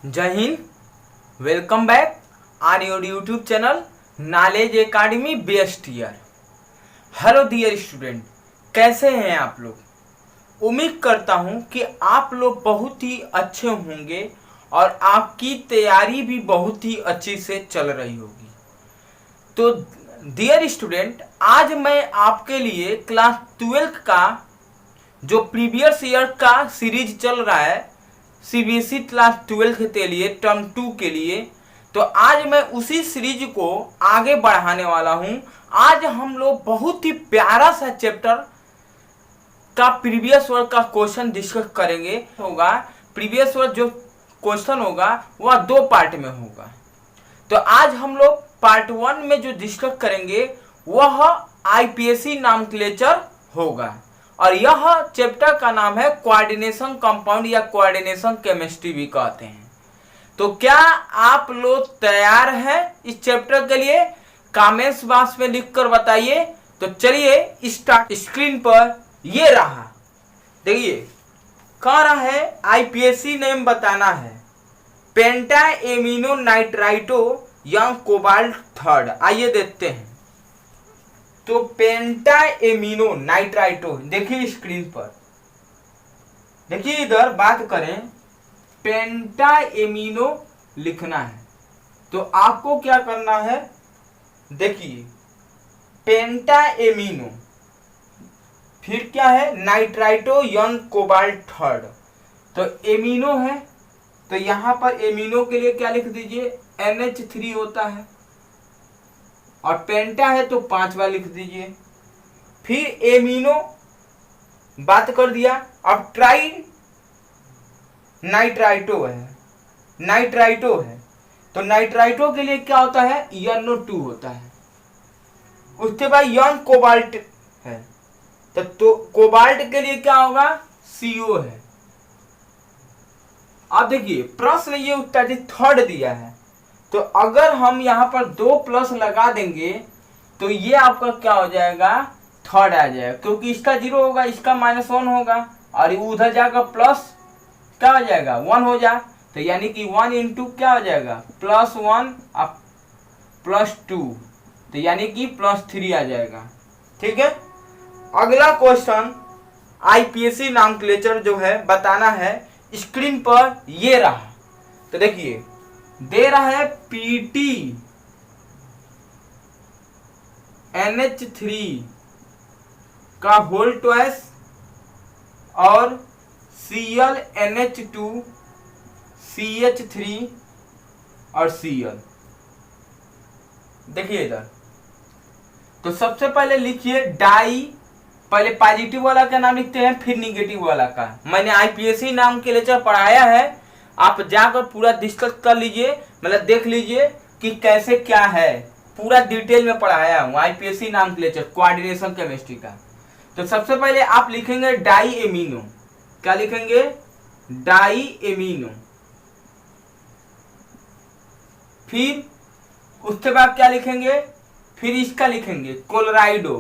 जय हिंद। Welcome back on your YouTube channel knowledge academy best year. Hello dear student, कैसे हैं आप लोग। उम्मीद करता हूं कि आप लोग बहुत ही अच्छे होंगे और आपकी तैयारी भी बहुत ही अच्छी से चल रही होगी। तो डियर स्टूडेंट, आज मैं आपके लिए क्लास 12 का जो प्रीवियस ईयर का सीरीज चल रहा है सीबीएसई क्लास 12 के लिए टर्म 2 के लिए, तो आज मैं उसी सीरीज को आगे बढ़ाने वाला हूं। आज हम लोग बहुत ही प्यारा सा चैप्टर का प्रीवियस ईयर का क्वेश्चन डिस्कस करेंगे। होगा प्रीवियस ईयर जो क्वेश्चन होगा वह 2 पार्ट में होगा। तो आज हम लोग पार्ट 1 में जो डिस्कस करेंगे वह आईपीएससी नॉमेनक्लेचर होगा और यह चैप्टर का नाम है कोऑर्डिनेशन कंपाउंड या कोऑर्डिनेशन केमिस्ट्री भी कहते हैं। तो क्या आप लोग तैयार हैं इस चैप्टर के लिए? कमेंट्स बॉक्स में लिखकर बताइए। तो चलिए स्टार्ट। स्क्रीन पर ये रहा, देखिए कह रहा है आईपीएससी नेम बताना है पेंटा एमिनो नाइट्राइटो या कोबाल्ट थर्ड। आइए देखते हैं। तो पेंटा एमिनो नाइट्राइटो, देखिए स्क्रीन पर, देखिए इधर बात करें पेंटा एमिनो लिखना है। तो आपको क्या करना है, देखिए पेंटा एमिनो, फिर क्या है नाइट्राइटो यन कोबाल्ट थर्ड। तो एमिनो है तो यहां पर एमिनो के लिए क्या लिख दीजिए NH3 होता है और पेंटा है तो 5वां लिख दीजिए। फिर एमिनो बात कर दिया। अब ट्राई नाइट्राइटो है, नाइट्राइटो है तो नाइट्राइटो के लिए क्या होता है NO2 होता है। उसके बाद यन कोबाल्ट है तो कोबाल्ट के लिए क्या होगा CO है। अब देखिए प्रश्न ये उत्तर थर्ड दिया है, तो अगर हम यहां पर 2 प्लस लगा देंगे तो ये आपका क्या हो जाएगा थर्ड आ जाएगा, क्योंकि इसका 0 होगा इसका -1 होगा और उधर जाकर प्लस क्या हो जाएगा 1 हो जाए। तो यानी कि 1 इंटू क्या हो जाएगा +1 अब +2, तो यानी कि +3 आ जाएगा। ठीक है। अगला क्वेश्चन आईपीएससी नॉमेनक्लेचर जो है बताना है, स्क्रीन पर ये रहा। तो देखिए दे रहा है PT NH3 का होल ट्वाइस और Cl NH2 CH3 और Cl। देखिए इधर तो सबसे पहले लिखिए डाई, पहले पॉजिटिव वाला का नाम लिखते हैं फिर निगेटिव वाला का। मैंने आईपीएससी नाम के लेक्चर पढ़ाया है, आप जाकर पूरा डिस्कस कर लीजिए, मतलब देख लीजिए कि कैसे क्या है, पूरा डिटेल में पढ़ाया हूँ आईपीएससी नाम के लेक्चर कोऑर्डिनेशन केमिस्ट्री का। तो सबसे पहले आप लिखेंगे डाई एमिनो, क्या लिखेंगे डाई एमिनो। फिर उसके बाद क्या लिखेंगे, फिर इसका लिखेंगे क्लोराइडो।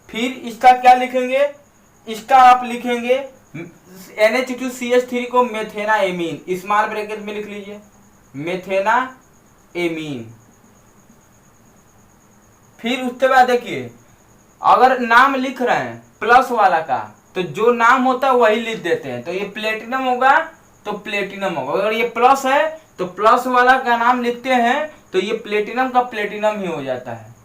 फिर इसका क्या लिखेंगे, इसका आप लिखेंगे NH2CH3 को मेथेना एमीन, स्मॉल ब्रैकेट में लिख लीजिए मेथेना एमीन। फिर उसके बाद देखिए अगर नाम लिख रहे हैं प्लस वाला का तो जो नाम होता है वही लिख देते हैं। तो ये प्लेटिनम होगा तो प्लेटिनम होगा, अगर ये प्लस है तो प्लस वाला का नाम लिखते हैं तो ये प्लेटिनम का प्लेटिनम ही हो जाता है।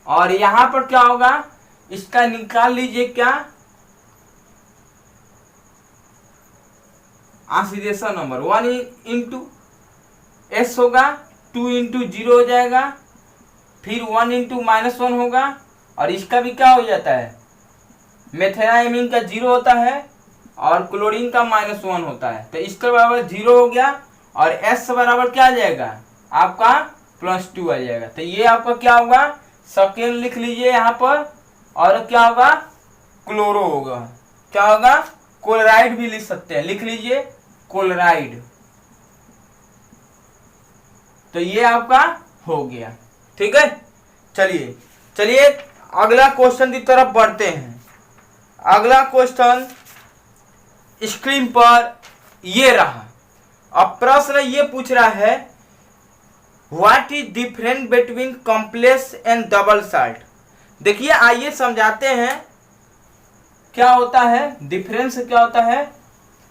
और यहां पर क्या होगा इसका निकाल लीजिए क्या ऑक्सीडेशन नंबर 1 इंटू S होगा, 2 इंटू 0 हो जाएगा, फिर 1 इंटू -1 होगा और इसका भी क्या हो जाता है मेथेनाइमिन का 0 होता है और क्लोरीन का -1 होता है। तो इसका बराबर 0 हो गया और S बराबर क्या आ जाएगा आपका +2 आ जाएगा। तो ये आपका क्या होगा सेकेंड लिख लीजिए यहाँ पर, और क्या होगा क्लोरो होगा, क्या होगा क्लोराइड भी लिख सकते हैं, लिख लीजिए क्लोराइड। तो ये आपका हो गया। ठीक है, चलिए चलिए अगला क्वेश्चन की तरफ बढ़ते हैं। अगला क्वेश्चन स्क्रीन पर ये रहा। अब प्रश्न ये पूछ रहा है what is difference between complex and double salt. देखिए आइए समझाते हैं क्या होता है, डिफरेंस क्या होता है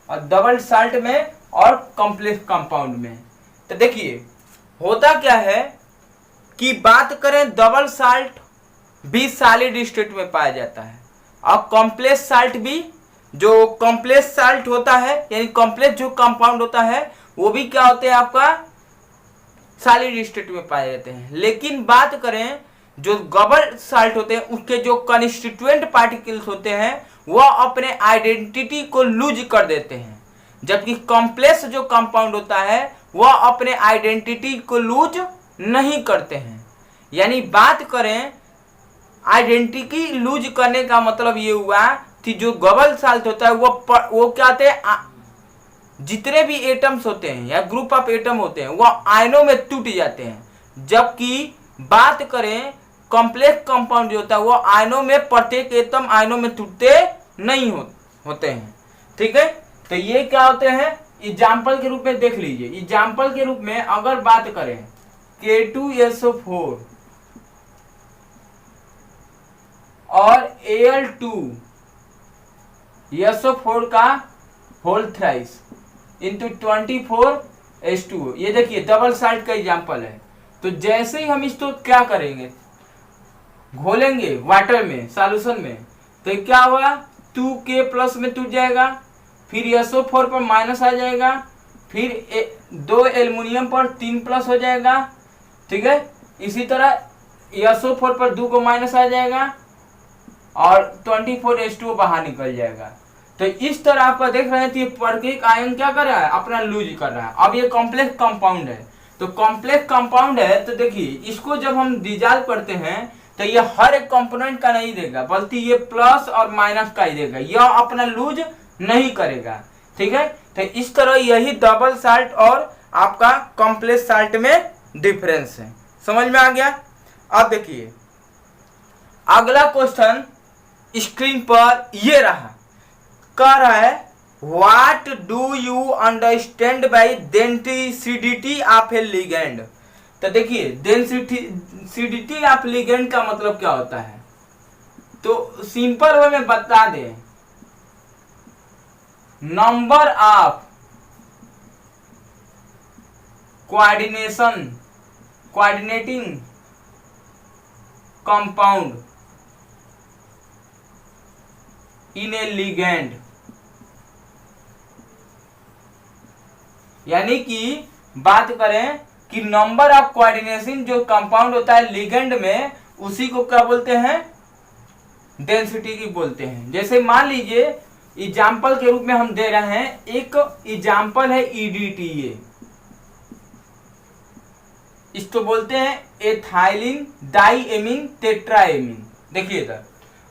और डबल साल्ट में और कॉम्प्लेक्स कंपाउंड में। तो देखिए होता क्या है कि बात करें डबल साल्ट भी सॉलिड स्टेट में पाया जाता है और कॉम्प्लेक्स साल्ट भी, जो कॉम्प्लेक्स साल्ट होता है यानी कॉम्प्लेक्स जो कंपाउंड होता है वो भी क्या होते हैं आपका सॉलिड स्टेट में पाए जाते हैं। लेकिन बात करें जो डबल साल्ट होते हैं उसके जो कंस्टिट्यूएंट पार्टिकल्स होते हैं वह अपने आइडेंटिटी को लूज कर देते हैं, जबकि कॉम्प्लेक्स जो कंपाउंड होता है वह अपने आइडेंटिटी को लूज नहीं करते हैं। यानी बात करें आइडेंटिटी लूज करने का मतलब ये हुआ कि जो डबल साल्ट होता है वो क्या होते हैं, जितने भी एटम्स होते हैं या ग्रुप ऑफ एटम होते हैं वह आयनों में टूट जाते हैं, जबकि बात करें कॉम्प्लेक्स कंपाउंड जो होता है वो आयनों में प्रत्येक एटम आयनों में टूटते नहीं होते हैं। ठीक है, तो ये क्या होते हैं एग्जाम्पल के रूप में देख लीजिए। एग्जाम्पल के रूप में अगर बात करें K2SO4 और Al2SO4 का होल थ्राइस इंटू 24H2O, ये देखिए डबल साल्ट का एग्जाम्पल है। तो जैसे ही हम इसको क्या करेंगे घोलेंगे वाटर में सॉल्यूशन में, तो क्या हुआ 2K प्लस में टूट जाएगा, फिर SO4 पर माइनस आ जाएगा, फिर 2 एल्युमिनियम पर 3 प्लस हो जाएगा। ठीक है, इसी तरह SO4 पर 2 को माइनस आ जाएगा और 24H2O बाहर निकल जाएगा। तो इस तरह आपका देख रहे हैं कि प्रत्येक आयन क्या कर रहा है अपना लूज कर रहा है। अब ये कॉम्प्लेक्स कंपाउंड है, तो कॉम्प्लेक्स कंपाउंड है तो देखिए इसको जब हम डिसॉल्व करते हैं तो ये हर एक कंपोनेंट का नहीं देगा बल्कि ये प्लस और माइनस का ही देगा, यह अपना लूज नहीं करेगा। ठीक है, तो इस तरह यही डबल साल्ट और आपका कॉम्प्लेक्स साल्ट में डिफरेंस है। समझ में आ गया। अब देखिए अगला क्वेश्चन स्क्रीन पर ये रहा, कह रहा है what do you understand by density of A ligand. तो देखिए डेंसिटी ऑफ लिगेंड का मतलब क्या होता है, तो सिंपल वे में बता दें number of coordinating compound in A ligand, यानी कि बात करें कि नंबर ऑफ कोऑर्डिनेशन जो कंपाउंड होता है लिगेंड में उसी को क्या बोलते हैं डेंसिटी की बोलते हैं। जैसे मान लीजिए एग्जाम्पल के रूप में हम दे रहे हैं, एक एग्जाम्पल है EDTA, इसको बोलते हैं एथाइलिन डाइएमीन टेट्राएमीन। देखिए इधर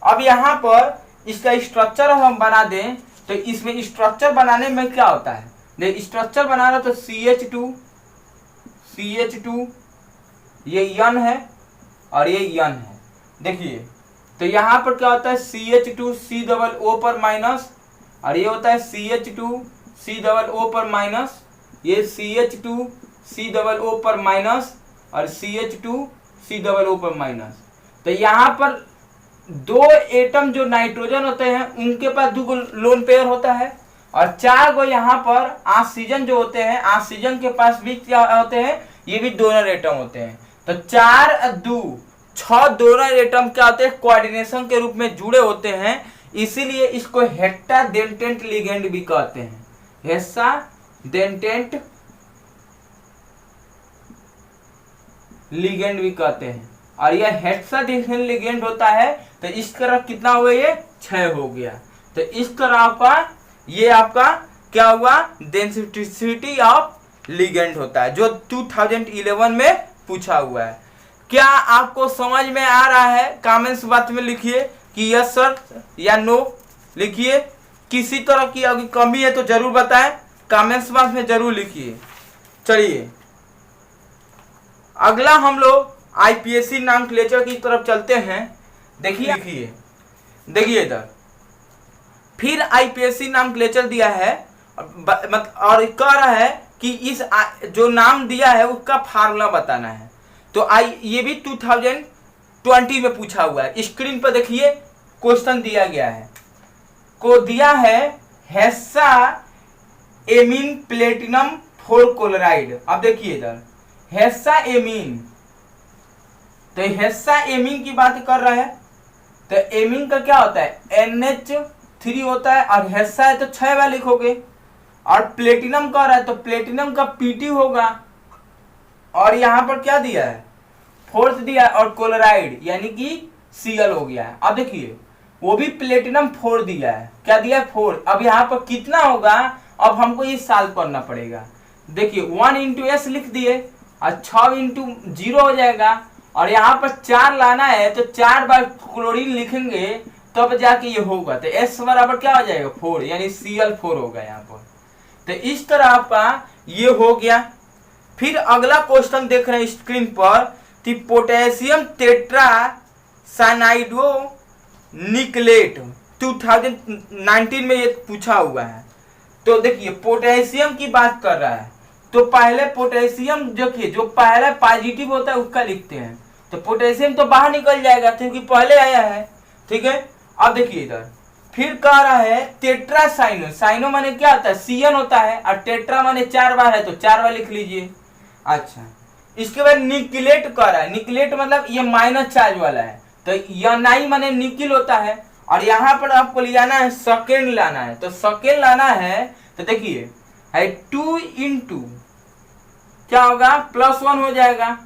अब यहाँ पर इसका स्ट्रक्चर हम बना दें तो इसमें स्ट्रक्चर बनाने में क्या होता है, स्ट्रक्चर बना रहा तो CH2 ये यन है और ये यन है। देखिए तो यहाँ पर क्या होता है CH2 C+O पर माइनस और ये होता है CH2 C+O पर माइनस, ये CH2 C+O पर माइनस और CH2 C+O पर माइनस। तो यहाँ पर दो एटम जो नाइट्रोजन होते हैं उनके पास 2 लोन पेयर होता है और 4 गो यहाँ पर ऑक्सीजन जो होते हैं ऑक्सीजन के पास भी क्या होते हैं, ये भी डोनर एटम होते हैं। तो 4 2 6 डोनर एटम क्या होते हैं कोऑर्डिनेशन के रूप में जुड़े होते हैं, इसीलिए इसको हेक्साडेंटेंट लिगेंड भी कहते हैं, हेक्साडेंटेंट लिगेंड भी कहते हैं। और यह हेक्साडेंटेंट लिगेंड होता है तो इस तरह कितना हुआ ये 6 हो गया। तो इस तरह आपका ये आपका क्या हुआ डेंसिटी ऑफ लिगेंड होता है जो 2011 में पूछा हुआ है। क्या आपको समझ में आ रहा है? कमेंट्स बॉक्स में लिखिए कि यस सर या नो लिखिए। किसी तरह की अगर कमी है तो जरूर बताएं, कमेंट्स बॉक्स में जरूर लिखिए। चलिए अगला हम लोग आईपीएससी नामक लेक्चर की तरफ चलते हैं। देखिए इधर फिर आईपीएससी नामकलेचर दिया है और कह रहा है कि इस जो नाम दिया है उसका फार्मूला बताना है। तो ये भी 2020 में पूछा हुआ है। स्क्रीन पर देखिए क्वेश्चन दिया गया है, को दिया है हेक्सा एमीन प्लेटिनम 4 क्लोराइड। अब देखिए इधर हेक्सा एमीन, तो हेक्सा एमीन की बात कर रहा है। तो एमीन का क्या होता है, NH3 होता है, और हेक्सा है तो 6 बार लिखोगे। और प्लेटिनम कर रहा है तो प्लेटिनम का PT होगा। और यहां पर क्या दिया है, 4th दिया है, और क्लोराइड यानी कि Cl हो गया है। अब देखिए वो भी प्लेटिनम 4 दिया है, क्या दिया है 4। अब यहाँ पर कितना होगा, अब हमको ये सॉल्व करना पड़ेगा। देखिए 1 इंटू एस लिख दिए और 6 इंटू 0 हो जाएगा। और यहाँ पर 4 लाना है तो 4 बार क्लोरीन लिखेंगे तब जाके ये होगा। तो एस बराबर क्या हो जाएगा 4, यानी Cl4 होगा यहाँ पर। तो इस तरह आपका ये हो गया। फिर अगला क्वेश्चन देख रहे हैं स्क्रीन पर, कि पोटेशियम टेट्रा साइनाइडो निकलेट 2019 में ये पूछा हुआ है। तो देखिए पोटेशियम की बात कर रहा है, तो पहले पोटेशियम जो पहला पॉजिटिव होता है उसका लिखते हैं। तो पोटेशियम तो बाहर निकल जाएगा क्योंकि पहले आया है, ठीक है। अब देखिए इधर फिर कह रहा है टेट्रा साइनो, साइनो माने क्या होता है, Cn होता है, और टेट्रा माने 4 बार है तो 4 बार लिख लीजिए। अच्छा, इसके बाद निकलेट कह रहा है, निकलेट मतलब ये माइनस चार्ज वाला है, तो यनाई माने निकिल होता है। और यहाँ पर आपको लाना है सेकेंड लाना है, तो सेकेंड लाना है तो देखिए है 2 इंटू क्या होगा +1 हो जाएगा,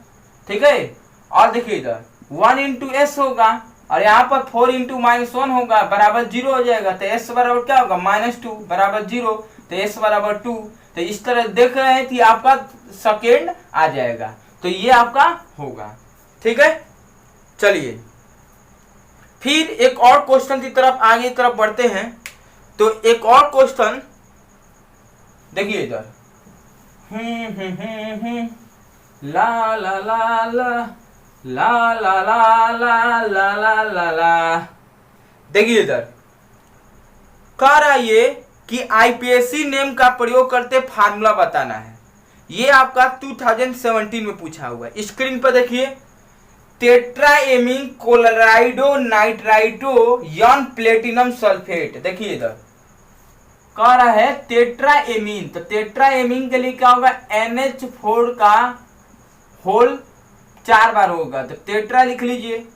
ठीक है। और देखिए इधर 1 इंटू एस होगा, और यहाँ पर 4 इंटू -1 होगा बराबर 0 हो जाएगा। तो एस बराबर क्या होगा -2 बराबर 0, तो एस बराबर 2। तो इस तरह देख रहे हैं कि आपका सेकेंड आ जाएगा, तो ये आपका होगा, ठीक है। चलिए फिर एक और क्वेश्चन की तरफ आगे तरफ बढ़ते हैं। तो एक और क्वेश्चन देखिए इधर ला ला ला ला ला ला ला ला ला ला ला ला। देखिए इधर कह रहा है ये कि आईपीएससी नेम का प्रयोग करते फार्मूला बताना है। ये आपका 2017 में पूछा हुआ है। स्क्रीन पर देखिए टेट्राएमीन क्लोराइडो नाइट्राइटो यन प्लेटिनम सल्फेट। देखिए इधर कह रहा है टेट्राएमीन, तो टेट्राएमीन के लिए क्या होगा, NH4 का होल 4 बार होगा, तो टेट्रा लिख लीजिए।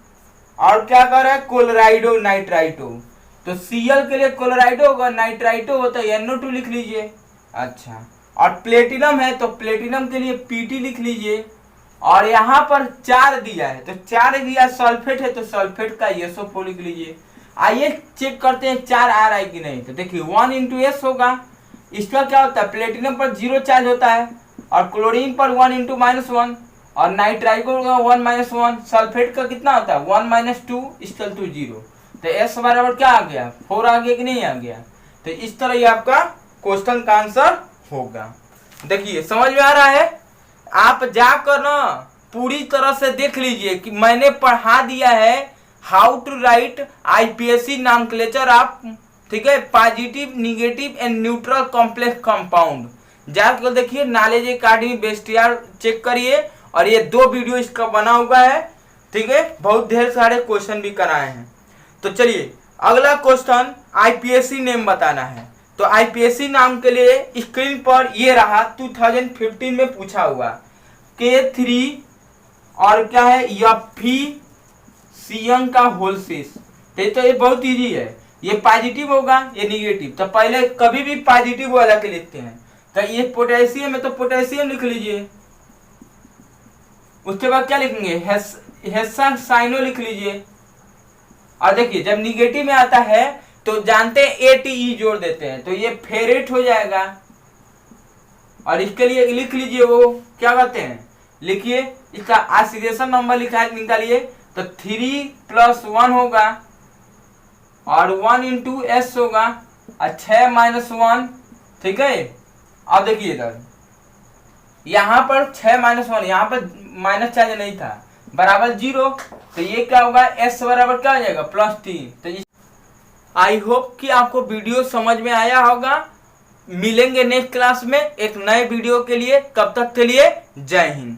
और क्या कर रहा है क्लोराइडो नाइट्राइटो, तो Cl के लिए क्लोराइडो होगा, नाइट्राइटो होता है NO2 लिख लीजिए। अच्छा, और प्लेटिनम है तो प्लेटिनम के लिए PT लिख लीजिए। और यहाँ पर 4 दिया है, तो 4 दिया सल्फेट है तो सल्फेट का SO4 लिख लीजिए। आइए चेक करते हैं 4 आ रहा है कि नहीं। तो देखिए 1 इंटू एस होगा, इसका क्या होता है प्लेटिनम पर 0 चार्ज होता है, और क्लोरीन पर 1 इंटू -1, और नाइट्राइको का 1 -1, सल्फेट का कितना होता है 1 - 2 इक्वल टू 0। तो एस बराबर क्या आ गया 4 आ गया कि नहीं आ गया। तो इस तरह ये आपका क्वेश्चन का आंसर होगा। देखिए समझ में आ रहा है, आप जाकर ना पूरी तरह से देख लीजिए कि मैंने पढ़ा दिया है हाउ टू राइट आईपीएससी नामकलेचर आप, ठीक है, positive negative and neutral complex compound. जाकर देखिए नॉलेज एकेडमी बेस्ट यार चेक करिए, और ये 2 वीडियो इसका बना हुआ है, ठीक है। बहुत ढेर सारे क्वेश्चन भी कराए हैं। तो चलिए अगला क्वेश्चन आईपीएससी नेम बताना है। तो आईपीएससी नाम के लिए स्क्रीन पर ये रहा 2015 में पूछा हुआ K3 और क्या है FeCN का होल शेष। तो ये बहुत इजी है, ये पॉजिटिव होगा ये निगेटिव, तो पहले कभी भी पॉजिटिव वाला के लिखते हैं। तो ये पोटेशियम है तो पोटेशियम लिख लीजिए, उसके बाद क्या लिखेंगे हेक्सासाइनो लिख लीजिए। और देखिए जब निगेटिव में आता है तो जानते हैं ATE जोड़ देते हैं, तो ये फेरेट हो जाएगा। और इसके लिए लिख लीजिए वो क्या कहते हैं, लिखिए इसका ऑक्सीडेशन नंबर लिखा है निकालिए, तो 3 + 1 होगा, और 1 इंटू एस होगा, और 6 - 1, ठीक है। अब देखिए इधर यहाँ पर 6 - 1, यहाँ पर माइनस चार्ज नहीं था, बराबर 0, तो ये क्या होगा एस बराबर क्या हो जाएगा +3। तो आई होप कि आपको वीडियो समझ में आया होगा। मिलेंगे नेक्स्ट क्लास में एक नए वीडियो के लिए। तब तक के लिए जय हिंद।